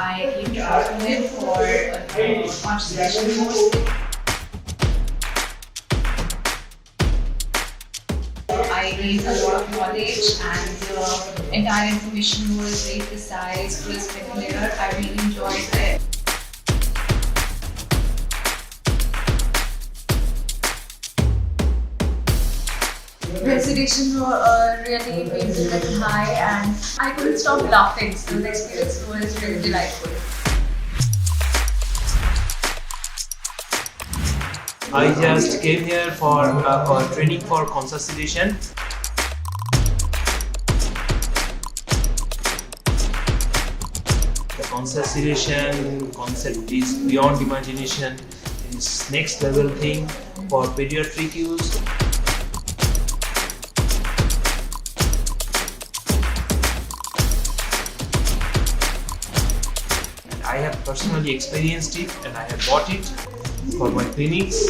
I came to Cosmodent for a concentration course. I gained a lot of knowledge and the entire information was very precise, crisp and clear. I really enjoyed it. The sedation really made me a little high and I couldn't stop laughing, so the experience was really delightful. I just came here for training for conscious sedation. The conscious sedation concept is beyond imagination. It's next level thing for pediatric use. I have personally experienced it and I have bought it for my clinics.